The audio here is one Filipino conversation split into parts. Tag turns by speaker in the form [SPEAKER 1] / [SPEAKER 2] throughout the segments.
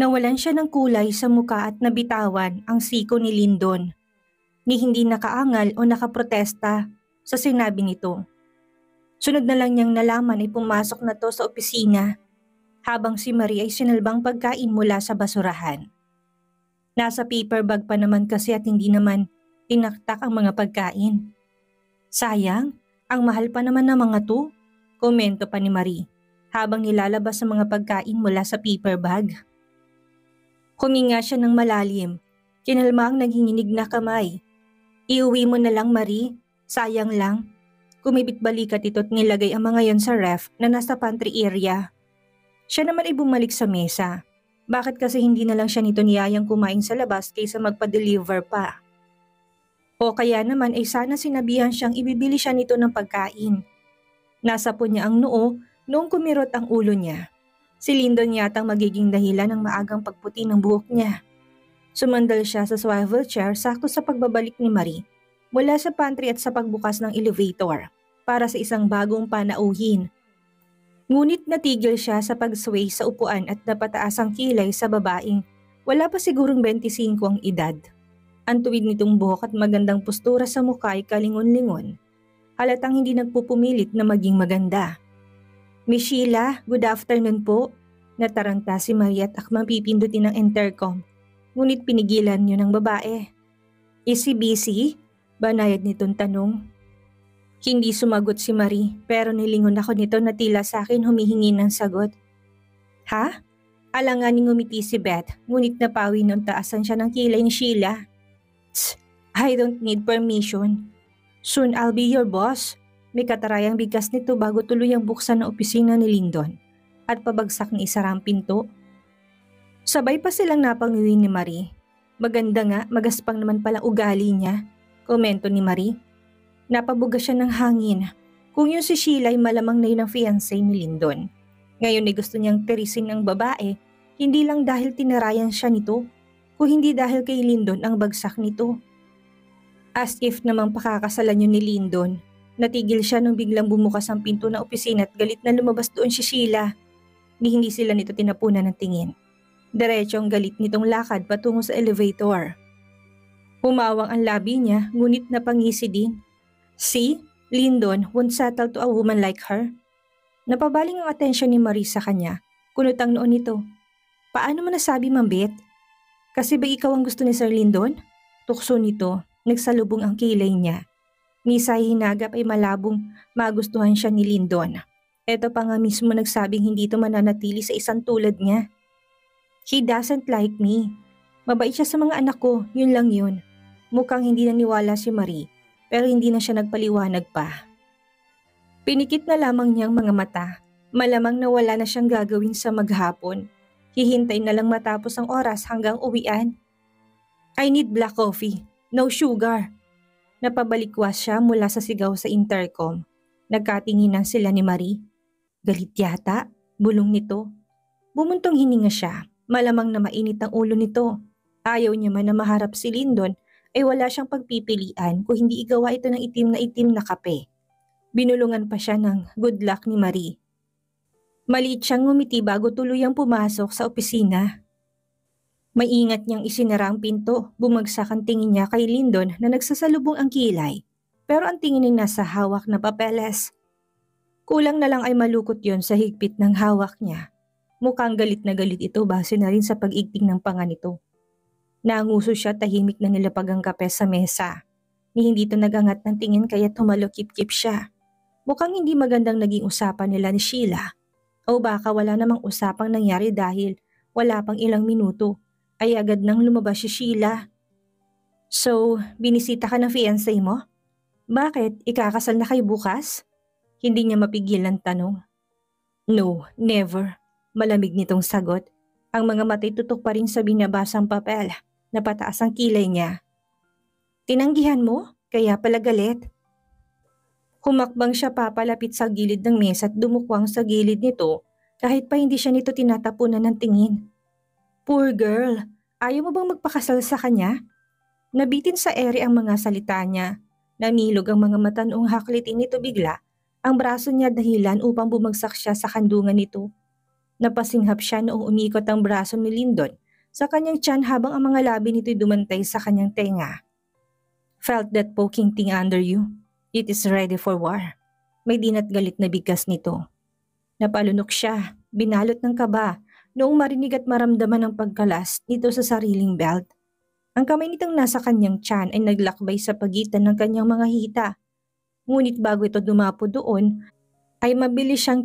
[SPEAKER 1] Nawalan siya ng kulay sa muka at nabitawan ang siko ni Lyndon, ni hindi nakaangal o nakaprotesta sa sinabi nito. Sunod na lang niyang nalaman ay pumasok na to sa opisina habang si Marie ay sinalbang pagkain mula sa basurahan. Nasa paper bag pa naman kasi at hindi naman tinaktak ang mga pagkain. Sayang, ang mahal pa naman ng mga to, komento pa ni Marie habang nilalabas ang mga pagkain mula sa paper bag. Huminga siya ng malalim, kinalma ang naghinginig na kamay. Iuwi mo na lang Marie, sayang lang. Kumibit balikat ito at nilagay ang mga yon sa ref na nasa pantry area. Siya naman ay bumalik sa mesa. Bakit kasi hindi na lang siya nito niyayang kumain sa labas kaysa magpa-deliver pa? O kaya naman ay sana sinabihan siyang ibibili siya nito ng pagkain. Nasa po niya ang noo noong kumirot ang ulo niya. Si Lyndon yatang magiging dahilan ng maagang pagputi ng buhok niya. Sumandal siya sa swivel chair sakto sa pagbabalik ni Marie mula sa pantry at sa pagbukas ng elevator para sa isang bagong panauhin. Ngunit natigil siya sa pag-sway sa upuan at napataas ang kilay sa babaeng wala pa sigurong 25 ang edad. Ang tuwid nitong buhok at magandang postura sa mukha ay kalingon-lingon. Halatang hindi nagpupumilit na maging maganda. Miss Sheila, good afternoon po. Nataranta si Marie at akmang pipindutin ng intercom. Ngunit pinigilan niyo ng babae. Is he busy? Banayad nitong tanong. Hindi sumagot si Marie pero nilingon ako nito na tila sa akin humihingi ng sagot. Ha? Alanganing ngumiti si Beth ngunit napawi nung taasan siya ng kilay ni Sheila. Tsk, I don't need permission. Soon I'll be your boss. May katarayang bigkas nito bago tuluyang buksan ang opisina ni Lyndon at pabagsak ni isarang pinto. Sabay pa silang napangiwi ni Marie. Maganda nga, magaspang naman palang ugali niya, komento ni Marie. Napabuga siya ng hangin. Kung yun si Sheila ay malamang na yun ang fiancé ni Lyndon. Ngayon ay gusto niyang tirisin ng babae, hindi lang dahil tinarayan siya nito, kung hindi dahil kay Lyndon ang bagsak nito. As if namang pakakasalan yun ni Lyndon. Natigil siya nung biglang bumukas ang pinto ng opisina at galit na lumabas doon si Sheila. Hindi sila nito tinapunan ng tingin. Diretso ang galit nitong lakad patungo sa elevator. Humawang ang labi niya ngunit napangisi din. See, Lyndon won't settle to a woman like her. Napabaling ang atensyon ni Marie sa kanya. Kunot ang noon nito. Paano mo nasabi, Ma'am Beth? Kasi ba ikaw ang gusto ni Sir Lyndon? Tukso nito, nagsalubong ang kilay niya. Nisay hinagap ay malabong magustuhan siya ni Lyndon. Eto pa nga mismo nagsabing hindi ito mananatili sa isang tulad niya. He doesn't like me. Mabait siya sa mga anak ko, yun lang yun. Mukhang hindi naniwala si Marie. Pero hindi na siya nagpaliwanag pa. Pinikit na lamang niyang mga mata. Malamang na wala na siyang gagawin sa maghapon. Hihintay na lang matapos ang oras hanggang uwian. I need black coffee. No sugar. Napabalikwas siya mula sa sigaw sa intercom. Nagkatinginan sila ni Marie. Galit yata, bulong nito. Bumuntong hininga siya. Malamang na mainit ang ulo nito. Ayaw niya man na maharap si Lyndon ay wala siyang pagpipilian kung hindi igawa ito ng itim na kape. Binulungan pa siya ng good luck ni Marie. Maliit siyang ngumiti bago tuluyang pumasok sa opisina. Maingat niyang isinara ang pinto, bumagsak ang tingin niya kay Lyndon na nagsasalubong ang kilay, pero ang tingin ay nasa hawak na papeles. Kulang na lang ay malukot yon sa higpit ng hawak niya. Mukhang galit na galit ito base na rin sa pag-igting ng panga nito. Nanguso siya tahimik na nilapag ang kape sa mesa. Ni hindi ito nagangat ng tingin kaya tumalokip-kip siya. Mukhang hindi magandang naging usapan nila ni Sheila. O baka wala namang usapang nangyari dahil wala pang ilang minuto ay agad nang lumabas si Sheila. So, binisita ka ng fiancé mo? Bakit? Ikakasal na kayo bukas? Hindi niya mapigil ang tanong. No, never. Malamig nitong sagot. Ang mga mata'y tutok pa rin sa binabasang papel. Napataas ang kilay niya. Tinanggihan mo? Kaya pala galit. Humakbang siya papalapit sa gilid ng mesa at dumukwang sa gilid nito kahit pa hindi siya nito tinatapunan ng tingin. Poor girl, ayaw mo bang magpakasal sa kanya? Nabitin sa ere ang mga salita niya. Namilog ang mga mata noong haklitin nito bigla. Ang braso niya dahilan upang bumagsak siya sa kandungan nito. Napasinghap siya noong umikot ang braso ni Lyndon sa kanyang tiyan habang ang mga labi nito'y dumantay sa kanyang tenga. Felt that poking thing under you? It is ready for war. May dinat galit na bigkas nito. Napalunok siya, binalot ng kaba, noong marinig at maramdaman ang pagkalas nito sa sariling belt. Ang kamay nitong nasa kanyang tiyan ay naglakbay sa pagitan ng kanyang mga hita. Ngunit bago ito dumapo doon, ay mabilis siyang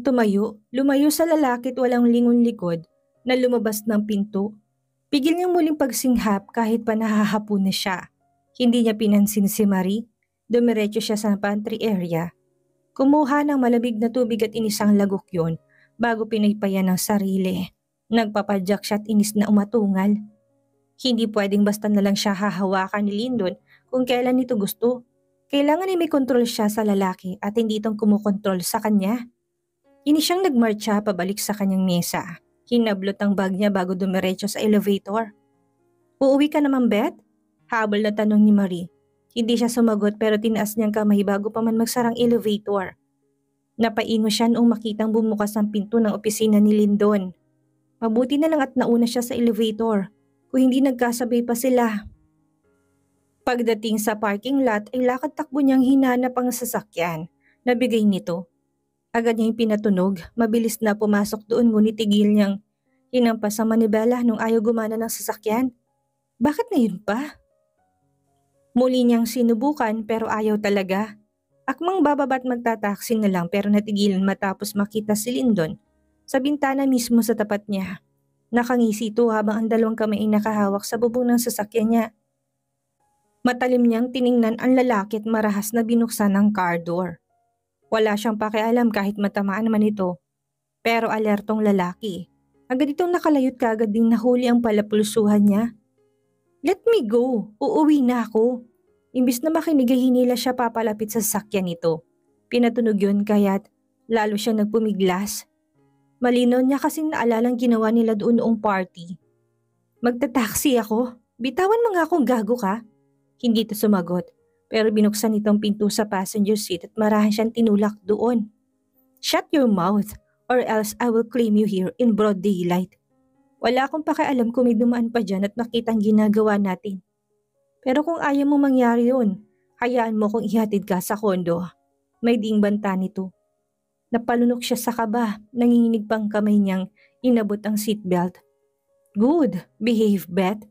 [SPEAKER 1] lumayo sa lalaki at walang lingon likod na lumabas ng pinto. Pigil niyang muling pagsinghap kahit pa nahahapo na siya. Hindi niya pinansin si Marie. Dumiretso siya sa pantry area. Kumuha ng malamig na tubig at inisang lagok yon bago pinaypayan ng sarili. Nagpapadyak siya at inis na umatungal. Hindi pwedeng basta na lang siya hahawakan ni Lyndon kung kailan nito gusto. Kailangan ay may kontrol siya sa lalaki at hindi itong kumukontrol sa kanya. Inis siyang nagmarcha pabalik sa kanyang mesa. Hinablot ang bag niya bago dumiretso sa elevator. "Uuwi ka naman, Beth?" Habol na tanong ni Marie. Hindi siya sumagot pero tinaas niyang kamay bago pa man magsarang elevator. Napaingo siya noong makitang bumukas ang pinto ng opisina ni Lyndon. Mabuti na lang at nauna siya sa elevator. Kung hindi nagkasabay pa sila. Pagdating sa parking lot ay lakad takbo niyang hinanap ang sasakyan. Nabigay nito. Agad niyang pinatunog, mabilis na pumasok doon ngunit tigil niyang hinampas sa manibela nung ayaw gumana ng sasakyan. Bakit ngayon pa? Muli niyang sinubukan pero ayaw talaga. Akmang bababa't magtataksi na lang pero natigilan matapos makita si Lyndon sa bintana mismo sa tapat niya. Nakangisi ito habang ang dalawang kamay ay nakahawak sa bubong ng sasakyan niya. Matalim niyang tiningnan ang lalaki at marahas na binuksan ang car door. Wala siyang pakialam kahit matamaan man ito. Pero alertong lalaki. Agad itong nakalayot kaagad ding nahuli ang palapulsuhan niya. "Let me go! Uuwi na ako!" Imbis na makinig ay hinila siya papalapit sa sasakyan nito. Pinatunog yun kaya't lalo siya nagpumiglas. Malinaw niya kasing naalalang ginawa nila doon noong party. "Magta-taxi ako. Bitawan mo nga kung gago ka." Hindi ito sumagot, pero binuksan itong pinto sa passenger seat at marahan siyang tinulak doon. "Shut your mouth or else I will claim you here in broad daylight. Wala akong pakialam kung may dumaan pa dyan at makita ang ginagawa natin. Pero kung ayaw mo mangyari yun, hayaan mo kung ihatid ka sa kondo." May ding banta nito. Napalunok siya sa kaba, nanginginig pang kamay niyang inabot ang seatbelt. "Good, behave, Beth.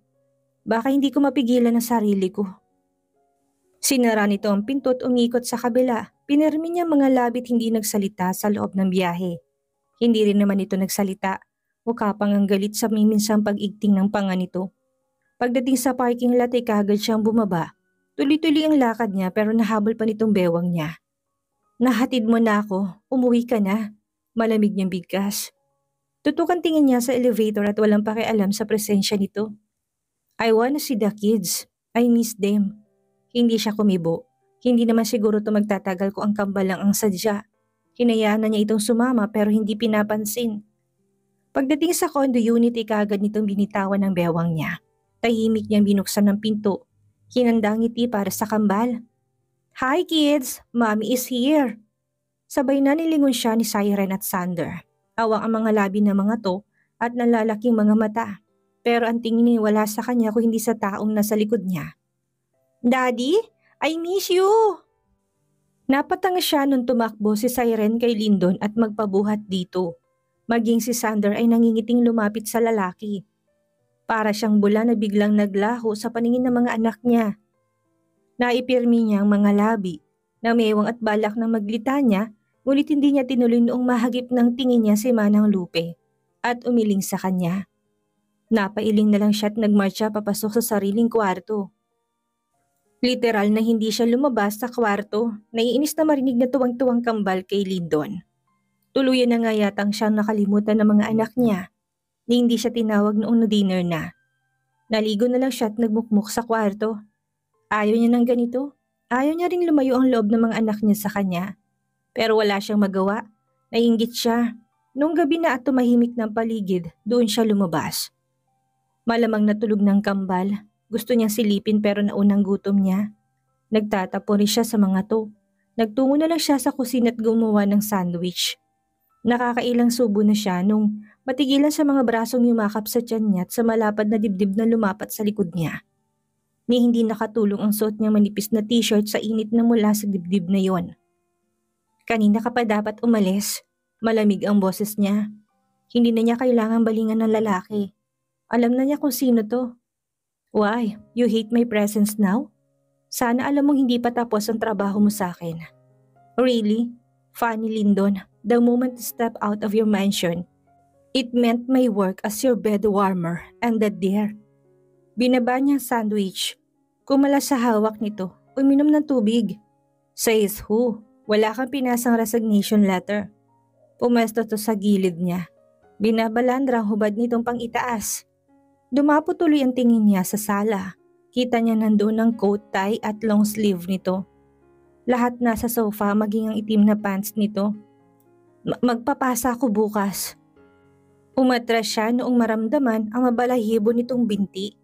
[SPEAKER 1] Baka hindi ko mapigilan ang sarili ko." Sinara nito ang pinto at umikot sa kabila. Pinirmi niya mga labit hindi nagsalita sa loob ng biyahe. Hindi rin naman ito nagsalita. Mukha pang ang galit sa miminsang pag-igting ng panga nito. Pagdating sa parking lot ay kaagad siyang bumaba. Tuloy-tuloy ang lakad niya pero nahabol pa nitong bewang niya. "Nahatid mo na ako, umuwi ka na." Malamig niyang bigkas. Tutukan tingin niya sa elevator at walang pakialam sa presensya nito. "I wanna see the kids. I miss them." Hindi siya kumibo. Hindi naman siguro ito magtatagal kung ang kambal lang ang sadya. Hinayaan na niya itong sumama pero hindi pinapansin. Pagdating sa condo unit ay kaagad nitong binitawan ng bewang niya. Tahimik niyang binuksan ng pinto. Hinandang ngiti para sa kambal. "Hi kids! Mommy is here!" Sabay na nilingon siya ni Siren at Sander. Awang ang mga labi ng mga to at nalalaking mga mata. Pero ang tingin niya wala sa kanya kung hindi sa taong nasa likod niya. "Daddy, I miss you!" Napatanga siya nung tumakbo si Siren kay Lyndon at magpabuhat dito. Maging si Sander ay nangingiting lumapit sa lalaki. Para siyang bula na biglang naglaho sa paningin ng mga anak niya. Naipirmi niya ang mga labi na mewang at balak na maglitanya, ngunit hindi niya tinuloy noong mahagip ng tingin niya si Manang Lupe at umiling sa kanya. Napailing na lang siya at nagmarcha papasok sa sariling kwarto. Literal na hindi siya lumabas sa kwarto, naiinis na marinig na tuwang-tuwang kambal kay Lyndon. Tuluyan na nga yatang siyang nakalimutan ng mga anak niya, na hindi siya tinawag noong na-dinner na. Naligo na lang siya at nagmukmuk sa kwarto. Ayaw niya ng ganito. Ayaw niya ring lumayo ang loob ng mga anak niya sa kanya. Pero wala siyang magawa. Naiinggit siya. Noong gabi na at tumahimik ng paligid, doon siya lumabas. Malamang natulog ng kambal. Gusto niyang silipin pero naunang gutom niya. Nagtatapon rin siya sa mga to. Nagtungo na lang siya sa kusina at gumawa ng sandwich. Nakakailang subo na siya nung Matigilan sa mga brasong yumakap sa tiyan niya at sa malapad na dibdib na lumapat sa likod niya. Ni hindi nakatulong ang suot niyang manipis na t-shirt sa init na mula sa dibdib na yon. Kanina ka pa dapat umalis. Malamig ang boses niya. Hindi na niya kailangang balingan ng lalaki. Alam na niya kung sino to. Why? You hate my presence now? Sana alam mong hindi pa tapos ang trabaho mo sa akin. Really? Funny, Lyndon, the moment you step out of your mansion, it meant my work as your bed warmer and that there. Binaba niya ang sandwich. Kumala sa hawak nito. Uminom ng tubig. Says who? Wala kang pinasang resignation letter. Pumesto to sa gilid niya. Binabalandra ang hubad nitong pang-itaas. Dumapo tuloy ang tingin niya sa sala. Kita niya nandoon ang coat tie at long sleeve nito. Lahat nasa sofa maging ang itim na pants nito. Magpapasa ako bukas. Umatras siya noong maramdaman ang mabalahibo nitong binti.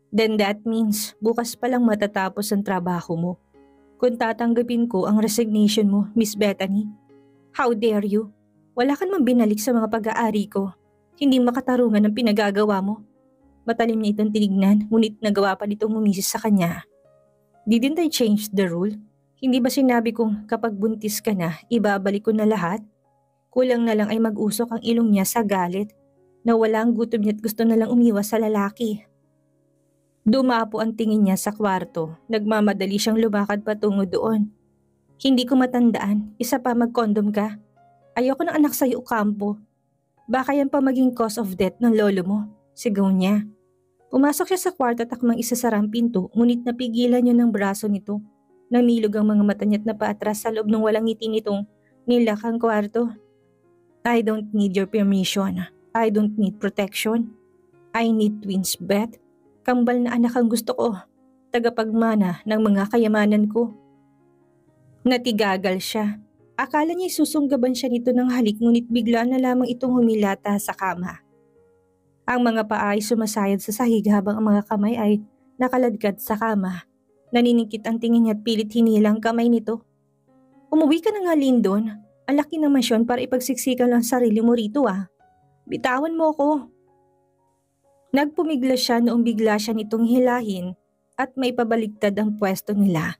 [SPEAKER 1] Then that means bukas pa lang matatapos ang trabaho mo. Kung tatanggapin ko ang resignation mo, Miss Bethany. How dare you? Wala ka namang binalik sa mga pag-aari ko. Hindi makatarungan ang pinagagawa mo. Matalim niya itong tinignan, ngunit nagawa pa nitong umisis sa kanya. Didn't I change the rule? Hindi ba sinabi kong kapag buntis ka na, ibabalik ko na lahat? Kulang na lang ay mag-usok ang ilong niya sa galit, na walang gutom niya at gusto na lang umiwas sa lalaki. Dumapo ang tingin niya sa kwarto, nagmamadali siyang lumakad patungo doon. Hindi ko matandaan, isa pa mag-condom ka. Ayoko ng anak sa'yo, Ocampo. Baka yan pa maging cause of death ng lolo mo, sigaw niya. Pumasok siya sa kwarto at akmang isasara ang pinto, ngunit napigilan niya ng braso nito. Namilog ang mga mata niya at napaatras sa loob ng walang ngiti nitong nilakang kwarto. I don't need your permission. I don't need protection. I need twins, Beth. Kambal na anak ang gusto ko. Tagapagmana ng mga kayamanan ko. Natigagal siya. Akala niya susunggaban siya nito ng halik ngunit bigla na lamang itong humilata sa kama. Ang mga paa ay sumasayad sa sahig habang ang mga kamay ay nakaladkad sa kama. Naninikit ang tingin niya at pilit hinilang kamay nito. Umuwi ka na nga, Lyndon. Ang laki ng mansyon para ipagsiksikan lang sarili mo rito ah. Bitawan mo ako. Nagpumigla siya noong bigla siya nitong hilahin at may pabaligtad ang pwesto nila.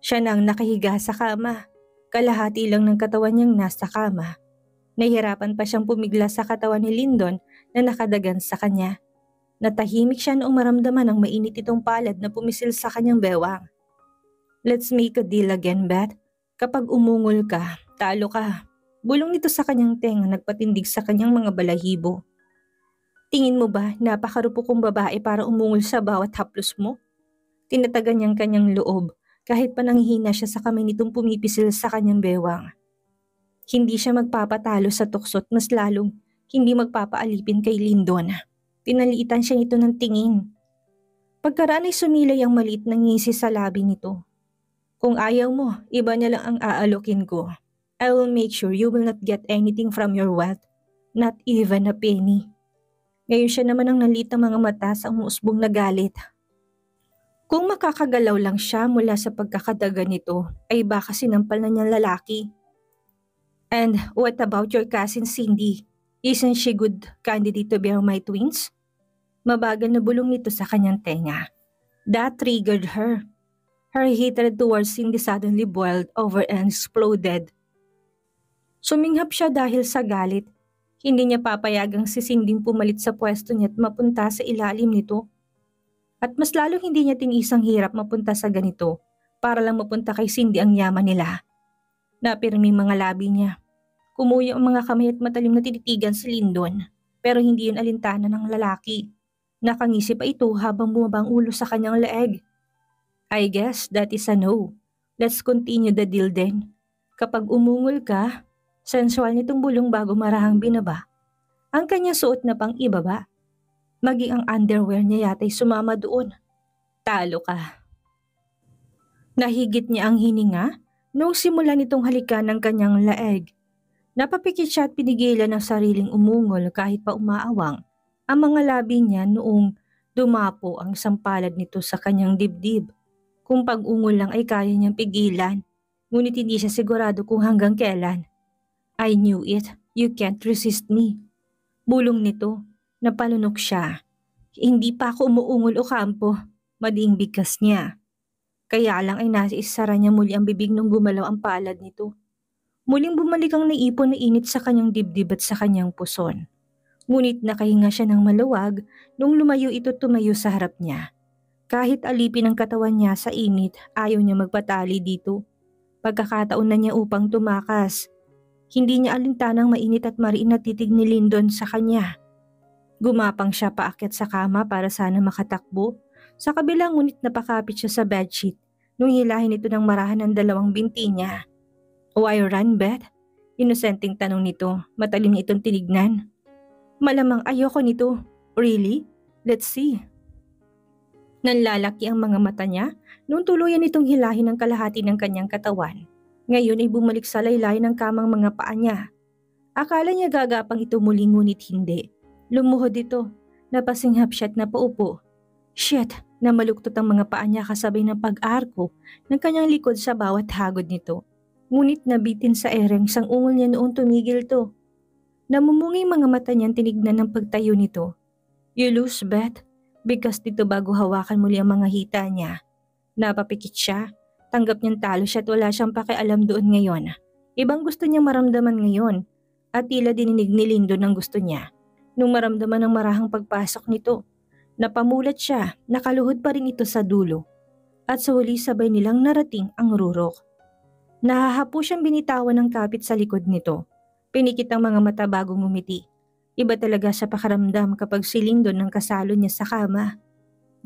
[SPEAKER 1] Siya nang nakahiga sa kama. Kalahati lang ng katawan niyang nasa kama. Nahihirapan pa siyang pumigla sa katawan ni Lyndon na nakadagan sa kanya. Natahimik siya noong maramdaman ang mainit itong palad na pumisil sa kanyang bewang. Let's make a deal again, Beth. Kapag umungol ka, talo ka. Bulong nito sa kanyang tenga nagpatindig sa kanyang mga balahibo. Tingin mo ba napakarupok kong babae para umungol sa bawat haplos mo? Tinatagan niyang kanyang loob. Kahit pa nanghihina siya sa kamay nitong pumipisil sa kanyang bewang. Hindi siya magpapatalo sa tuksot, mas lalong hindi magpapaalipin kay Lyndon. Pinaliitan siya nito ng tingin. Pagkaraan ay sumilay ang maliit na ngisi sa labi nito. Kung ayaw mo, iba niya lang ang aalokin ko. I will make sure you will not get anything from your wealth, not even a penny. Ngayon siya naman ang nalit ng mga mata sa umuusbong na galit. Kung makakagalaw lang siya mula sa pagkakadaga nito, ay baka sinampal na niyang lalaki. And what about your cousin Cindy? Isn't she good candidate to bear my twins? Mabagal na bulong nito sa kanyang tenga. That triggered her. Her hatred towards Cindy suddenly boiled over and exploded. Suminghap siya dahil sa galit. Hindi niya papayagang si Cindy pumalit sa pwesto niya at mapunta sa ilalim nito. At mas lalong hindi niya tinisang hirap mapunta sa ganito para lang mapunta kay Cindy ang yaman nila. Napirmi mga labi niya. Kumuya ang mga kamay at matalim na tinitigan si Lyndon pero hindi yun alintana ng lalaki. Nakangisi pa ito habang bumaba ang ulo sa kanyang leeg. I guess that is a no. Let's continue the deal then. Kapag umungol ka, sensual nitong bulong bago marahang binaba. Ang kanyang suot na pang ibaba. Maging ang underwear niya yata'y sumama doon. Talo ka. Nahigit niya ang hininga noong simula nitong halikan ng kanyang laeg. Napapikit siya at pinigilan ang sariling umungol kahit pa umaawang ang mga labi niya noong dumapo ang sampalad nito sa kanyang dibdib. Kung pag-ungol lang ay kaya niyang pigilan, ngunit hindi siya sigurado kung hanggang kailan. I knew it. You can't resist me. Bulong nito. Napalunok siya. Hindi pa ako umuungol o kampo. Madiing bigkas niya. Kaya lang ay naisara niya muli ang bibig nung gumalaw ang palad nito. Muling bumalik ang naipon na init sa kanyang dibdib at sa kanyang puson. Ngunit nakahinga siya ng maluwag nung lumayo ito tumayo sa harap niya. Kahit alipin ang katawan niya sa init, ayaw niya magpatali dito. Pagkakataon na niya upang tumakas. Hindi niya alintanang mainit at mariin na titig ni Lyndon sa kanya. Gumapang siya paakyat sa kama para sana makatakbo. Sa kabila ngunit napakapit siya sa bedsheet nung hilahin ito ng marahan ng dalawang binti niya. "Why run, Beth?" Inosenteng tanong nito, matalim niya itong tinignan. "Malamang ayoko nito." "Really? Let's see." Nanlalaki ang mga mata niya nung tuluyan itong hilahin ang kalahati ng kanyang katawan. Ngayon ay bumalik sa laylay ng kamang mga paa niya. Akala niya gagapang ito muli ngunit hindi. Lumuhod ito. Napasinghap siya at napaupo. Shit! Namaluktot ang mga paa niya kasabay ng pag-arko ng kanyang likod sa bawat hagod nito. Ngunit nabitin sa ereng sang ungol niya noon tumigil to. Namumungi mga mata niyang tinignan ng pagtayo nito. "You lose, Beth." Bigkas dito bago hawakan muli ang mga hita niya. Napapikit siya. Tanggap niyang talo siya at wala siyang pakialam doon ngayon. Ibang gusto niyang maramdaman ngayon. At tila dininig ni Lyndon ang gusto niya. Nung maramdaman ang marahang pagpasok nito. Napamulat siya, nakaluhod pa rin ito sa dulo. At sa huli sabay nilang narating ang rurok. Nahahapo siyang binitawan ng kapit sa likod nito. Pinikit ang mga mata bago ngumiti. Iba talaga sa pakaramdam kapag si Lyndon ang kasalo niya sa kama.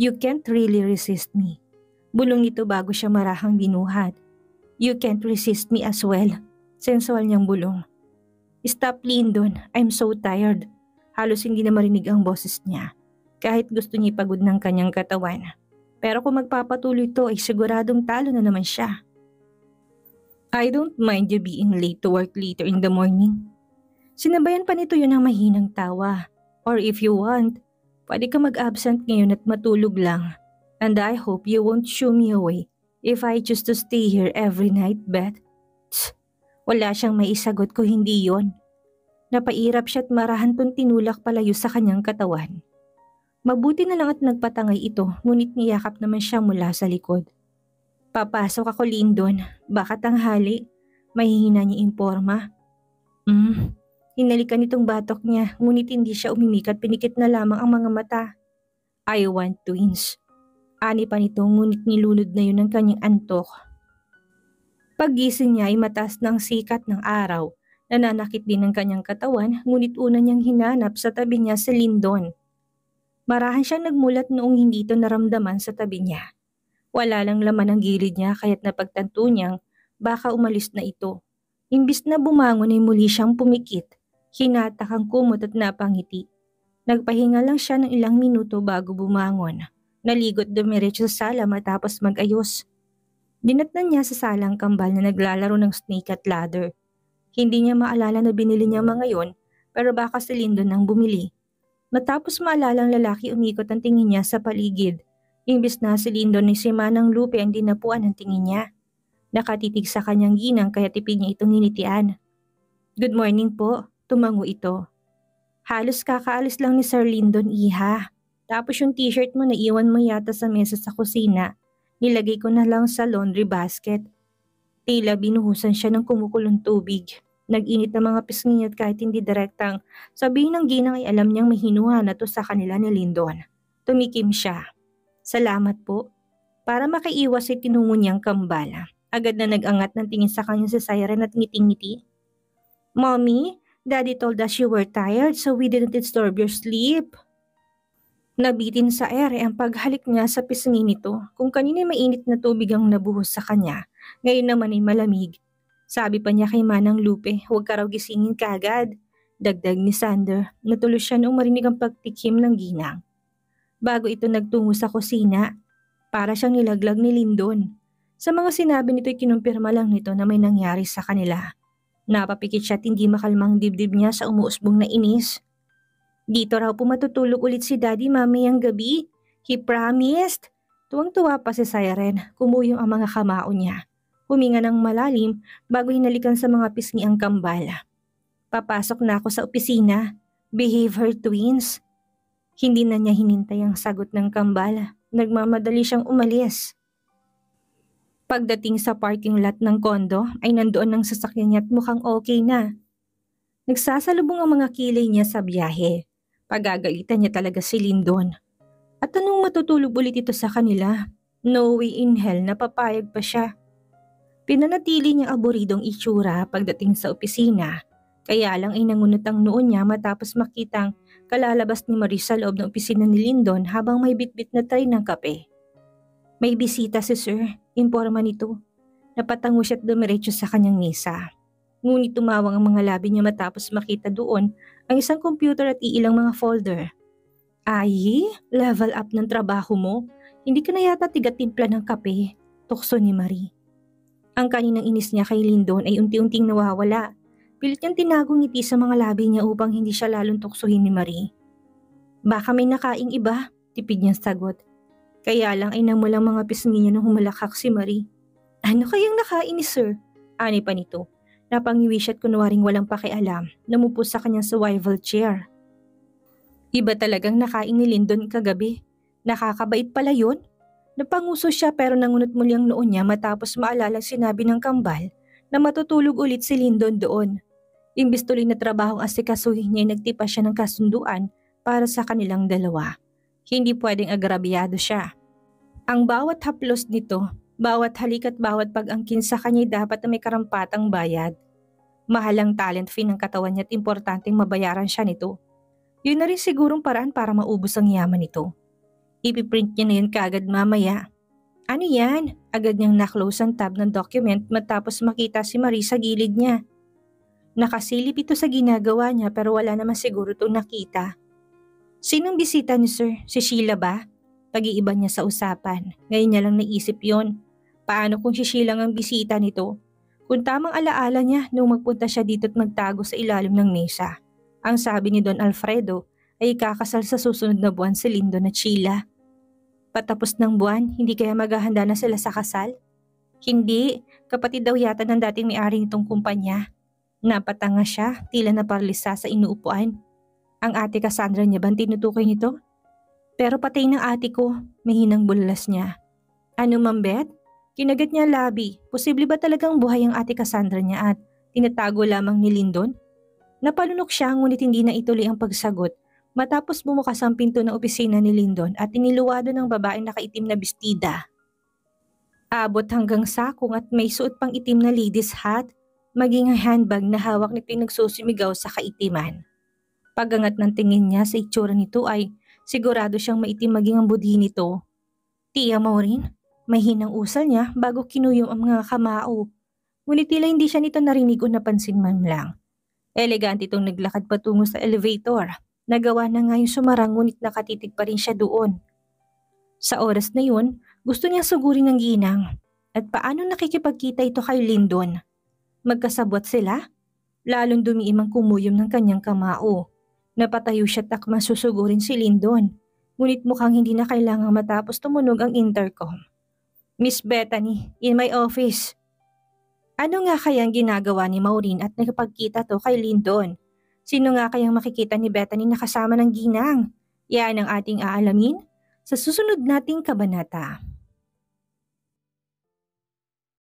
[SPEAKER 1] "You can't really resist me." Bulong ito bago siya marahang binuhat. "You can't resist me as well." Sensual niyang bulong. "Stop, Lyndon. I'm so tired." Halos hindi na marinig ang boses niya. Kahit gusto niya ipagod ng kanyang katawan. Pero kung magpapatuloy ito ay siguradong talo na naman siya. "I don't mind you being late to work later in the morning." Sinabayan pa nito yun ng mahinang tawa. "Or if you want, pwede ka mag-absent ngayon at matulog lang. And I hope you won't shoo me away if I choose to stay here every night, Beth." Tss, wala siyang maisagot ko hindi yon. Napairap siya at marahan tong tinulak palayo sa kanyang katawan. Mabuti na lang at nagpatangay ito ngunit niyakap naman siya mula sa likod. "Papasok ako, Lyndon. Baka tanghali." Mahihina niya imporma. Hinalikan nitong batok niya ngunit hindi siya umimik at pinikit na lamang ang mga mata. "I want twins." Ani pa nito ngunit nilunod na yun ang kanyang antok. Paggising niya ay mataas ng sikat ng araw. Nananakit din ang kanyang katawan ngunit una niyang hinanap sa tabi niya si Lyndon. Marahan siya nagmulat noong hindi ito naramdaman sa tabi niya. Wala lang laman ang gilid niya kaya't napagtanto niyang baka umalis na ito. Imbis na bumangon ay muli siyang pumikit. Hinatak ang kumot at napangiti. Nagpahinga lang siya ng ilang minuto bago bumangon. Naligot dumiretso sa sala matapos mag-ayos. Dinatnan niya sa salang kambal na naglalaro ng snake at ladder. Hindi niya maalala na binili niya mga yon pero baka si Lyndon ang bumili. Matapos maalala ang lalaki umikot ang tingin niya sa paligid. Imbis na si Lyndon ay si Manang Lupe ang dinapuan ang tingin niya. Nakatitig sa kanyang ginang kaya tipid niya itong nginitian. "Good morning po." Tumango ito. "Halos kakaalis lang ni Sir Lyndon, iha. Tapos yung t-shirt mo naiwan mo yata sa mesa sa kusina. Nilagay ko na lang sa laundry basket." Tila binuhusan siya ng kumukulong tubig. Nag-init na mga pisngi niya at kahit hindi direktang sabihin ng ginang ay alam niyang may hinuha na to sa kanila ni Lyndon. Tumikim siya. "Salamat po." Para makaiwas ay tinungo niyang kambala. Agad na nag-angat ng tingin sa kanya si Siren at ngiting-ngiti. "Mommy, Daddy told us you were tired so we didn't disturb your sleep." Nabitin sa ere ang paghalik niya sa pisngi nito kung kanina mainit na tubig ang nabuhos sa kanya. Ngayon naman ay malamig. Sabi pa niya kay Manang Lupe, huwag ka raw gisingin kaagad. Dagdag ni Sander, natuloy siya noong marinig ang pagtikim ng ginang. Bago ito nagtungo sa kusina, para siyang nilaglag ni Lyndon. Sa mga sinabi nito ay kinumpirma lang nito na may nangyari sa kanila. Napapikit siya at hindi makalmang dibdib niya sa umuusbong na inis. Dito raw po matutulog ulit si Daddy mamayang gabi. He promised. Tuwang-tuwa pa si Siren, kumuyong ang mga kamao niya. Huminga ng malalim bago hinalikan sa mga pisngi ang kambala. "Papasok na ako sa opisina." Behave her twins. Hindi na niya hinintay ang sagot ng kambal. Nagmamadali siyang umalis. Pagdating sa parking lot ng kondo ay nandoon ang sasakyan niya at mukhang okay na. Nagsasalubong ang mga kilay niya sa biyahe. Pagagalitan niya talaga si Lyndon. At anong matutulog ulit ito sa kanila? No way in hell na papayag pa siya. Pinanatili niyang aburidong itsura pagdating sa opisina. Kaya lang ay nangunot ang noon niya matapos makitang kalalabas ni Marie sa loob ng opisina ni Lyndon habang may bitbit na tray ng kape. May bisita si Sir, imporma nito. Napatango siya at dumiretso sa kanyang mesa. Ngunit tumawang ang mga labi niya matapos makita doon ang isang computer at iilang mga folder. Ay, level up ng trabaho mo. Hindi ka na yata tiga-timpla ng kape, tukso ni Marie. Ang kaninang inis niya kay Lyndon ay unti-unting nawawala. Pilit niyang tinagong ngiti sa mga labi niya upang hindi siya lalong tuksohin ni Marie. Baka may nakaing iba, tipid niyang sagot. Kaya lang ay namulang mga pisngi niya nang humalakhak si Marie. Ano kayang nakain ni Sir? Ani pa nito. Napangiwi siya at kunwaring walang pakialam, namupo sa kanyang survival chair. Iba talagang nakain ni Lyndon kagabi. Nakakabait pala yun. Napanguso siya pero nangunot muli ang noon niya matapos maalala sinabi ng kambal na matutulog ulit si Lyndon doon. Imbis tuloy na trabahong asikasuhin niya ay nagtipa siya ng kasunduan para sa kanilang dalawa. Hindi pwedeng agrabyado siya. Ang bawat haplos nito, bawat halik at bawat pag-angkin sa kanya dapat na may karampatang bayad. Mahalang talent fee ng katawan niya at importanteng mabayaran siya nito. Yun na rin sigurong paraan para maubos ang yaman nito. Ipiprint niya na yun kaagad mamaya. Ano yan? Agad niyang naklose ang tab ng document matapos makita si Marie sa gilid niya. Nakasilip ito sa ginagawa niya pero wala naman siguro itong nakita. Sinong bisita ni Sir? Si Sheila ba? Pag-iiba niya sa usapan. Ngayon niya lang naisip yon. Paano kung si Sheila ang bisita nito? Kung tamang alaala niya nung magpunta siya dito at magtago sa ilalim ng mesa. Ang sabi ni Don Alfredo ay ikakasal sa susunod na buwan si Lyndon at Sheila. Patapos ng buwan, hindi kaya maghahanda na sila sa kasal? Hindi, kapatid daw yata ng dating may-ari nitong kumpanya. Napatanga siya, tila naparalisa sa inuupuan. Ang ate Cassandra niya ba tinutukoy nito? Pero patay ng ate ko, mahinang bulalas niya. Ano Ma'am Beth? Kinagat niya labi, posible ba talagang buhay ang ate Cassandra niya at tinatago lamang ni Lyndon? Napalunok siya ngunit hindi na ituloy ang pagsagot matapos bumukas ang pinto ng opisina ni Lyndon at iniluwado ng babaeng nakaitim na bestida. Abot hanggang sakong at may suot pang itim na ladies hat, maging ang handbag na hawak nito ay nagsusumigaw sa kaitiman. Pagangat ng tingin niya sa itsura nito ay sigurado siyang maitim maging ang budhi nito. Tia Maureen, may hinang usal niya bago kinuyom ang mga kamao. Ngunit tila hindi siya nito narinig o napansin man lang. Elegante itong naglakad patungo sa elevator. Nagawa na nga yung sumarang ngunit nakatitig pa rin siya doon. Sa oras na yun, gusto niyang sugurin ng ginang. At paano nakikipagkita ito kay Lyndon? Magkasabwat sila? Lalong dumiim ang kumuyom ng kanyang kamao. Napatayo siya takmang susugurin si Lyndon. Ngunit mukhang hindi na kailangang matapos tumunog ang intercom. Miss Bethany, in my office. Ano nga kayang ginagawa ni Maureen at nakapagkita to kay Lyndon? Sino nga kayang makikita ni Bethany na kasama ng ginang? Yan ang ating aalamin sa susunod nating kabanata.